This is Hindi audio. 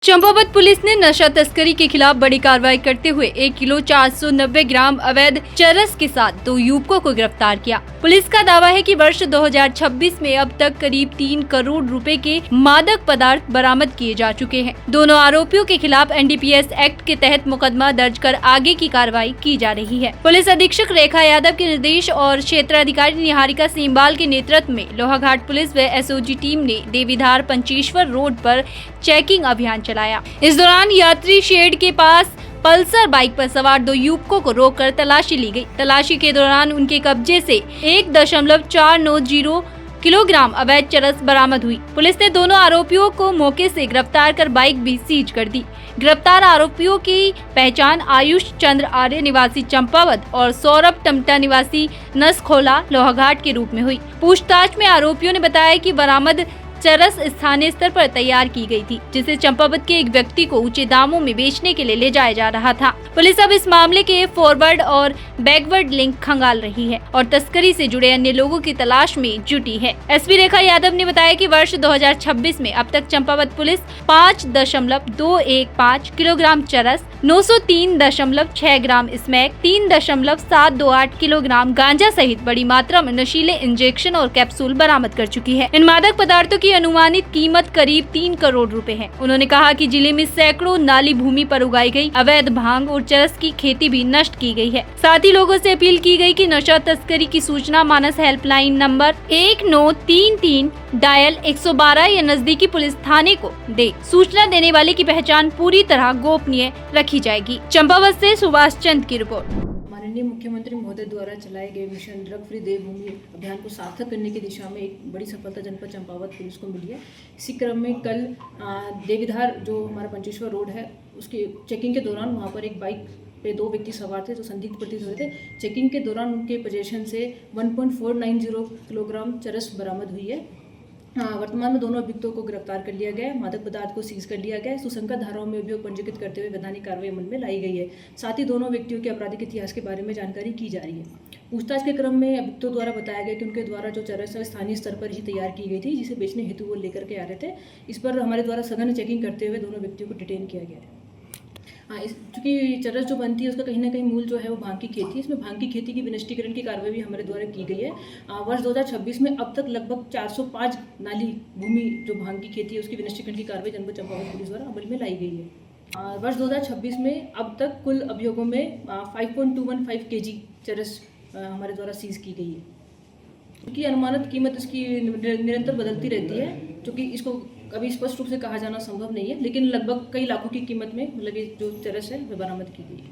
चंपावत पुलिस ने नशा तस्करी के खिलाफ बड़ी कार्रवाई करते हुए 1 किलो 490 ग्राम अवैध चरस के साथ 2 युवकों को गिरफ्तार किया। पुलिस का दावा है कि वर्ष 2026 में अब तक करीब 3 करोड़ रुपए के मादक पदार्थ बरामद किए जा चुके हैं। दोनों आरोपियों के खिलाफ NDPS एक्ट के तहत मुकदमा दर्ज कर आगे की कार्रवाई की जा रही है। पुलिस अधीक्षक रेखा यादव के निर्देश और क्षेत्राधिकारी निहारिका सीमबाल के नेतृत्व में लोहाघाट पुलिस व SOG टीम ने देवीधार पंचेश्वर रोड पर चेकिंग अभियान चलाया। इस दौरान यात्री शेड के पास पल्सर बाइक पर सवार 2 युवकों को रोककर तलाशी ली गई। तलाशी के दौरान उनके कब्जे से 1.490 किलोग्राम अवैध चरस बरामद हुई। पुलिस ने दोनों आरोपियों को मौके से गिरफ्तार कर बाइक भी सीज कर दी। गिरफ्तार आरोपियों की पहचान आयुष चंद्र आर्य निवासी चंपावत और सौरभ टमटा निवासी नसखोला लोहाघाट के रूप में हुई। पूछताछ में आरोपियों ने बताया कि बरामद चरस स्थानीय स्तर पर तैयार की गई थी, जिसे चंपावत के एक व्यक्ति को ऊंचे दामों में बेचने के लिए ले जाया जा रहा था। पुलिस अब इस मामले के फॉरवर्ड और बैकवर्ड लिंक खंगाल रही है और तस्करी से जुड़े अन्य लोगों की तलाश में जुटी है। SP रेखा यादव ने बताया कि वर्ष 2026 में अब तक चंपावत पुलिस 5.215 किलोग्राम चरस, 903.6 ग्राम स्मैक, 3.728 किलोग्राम गांजा सहित बड़ी मात्रा में नशीले इंजेक्शन और कैप्सूल बरामद कर चुकी है। इन मादक पदार्थों की अनुमानित कीमत करीब 3 करोड़ रुपए है। उन्होंने कहा कि जिले में सैकड़ों नाली भूमि पर उगाई गई अवैध भांग और चरस की खेती भी नष्ट की गई है। साथ ही लोगों से अपील की गई कि नशा तस्करी की सूचना मानस हेल्पलाइन नंबर 1933 डायल 112 या नजदीकी पुलिस थाने को दे। सूचना देने वाले की पहचान पूरी तरह गोपनीय रखी जाएगी। चंपावत से सुभाष चंद की रिपोर्ट। माननीय मुख्यमंत्री महोदय द्वारा चलाए गए मिशन ड्रग फ्री देवभूमि अभियान को सार्थक करने की दिशा में एक बड़ी सफलता जनपद चंपावत पुलिस को मिली है। इसी क्रम में कल देवीधार जो हमारा पंचेश्वर रोड है उसकी चेकिंग के दौरान वहाँ पर एक बाइक पे 2 व्यक्ति सवार थे जो संदिग्ध प्रतीत हुए थे। चेकिंग के दौरान उनके पोजीशन से 1.490 किलोग्राम चरस बरामद हुई है। वर्तमान में दोनों अभियुक्तों को गिरफ्तार कर लिया गया है। मादक पदार्थ को सीज कर लिया गया है। सुसंगत धाराओं में अभियोग पंजीकृत करते हुए वैधानिक कार्रवाई अमल में लाई गई है। साथ ही दोनों व्यक्तियों के आपराधिक इतिहास के बारे में जानकारी की जा रही है। पूछताछ के क्रम में अभियुक्तों द्वारा बताया गया कि उनके द्वारा जो चरस है स्थानीय स्तर पर ही तैयार की गई थी, जिसे बेचने हेतु वो लेकर के आ रहे थे। इस पर हमारे द्वारा सघन चेकिंग करते हुए दोनों व्यक्तियों को डिटेन किया गया है। चूँकि चरस जो बनती है उसका कहीं ना कहीं मूल जो है वो भांग की खेती है। इसमें भांग की खेती की विनिष्टीकरण की कार्रवाई भी हमारे द्वारा की गई है। वर्ष 2026 में अब तक लगभग 405 नाली भूमि जो भांग की खेती है उसकी विनिष्टीकरण की कार्रवाई जनपद चंपावत पुलिस द्वारा अमल में लाई गई है। वर्ष 2026 में अब तक कुल अभियोगों में 5.215 kg चरस हमारे द्वारा सीज की गई है। क्योंकि अनुमानित कीमत इसकी निरंतर बदलती रहती है, क्योंकि इसको कभी स्पष्ट रूप से कहा जाना संभव नहीं है, लेकिन लगभग कई लाखों की कीमत में मतलब ये जो चरस है वह बरामद की गई है।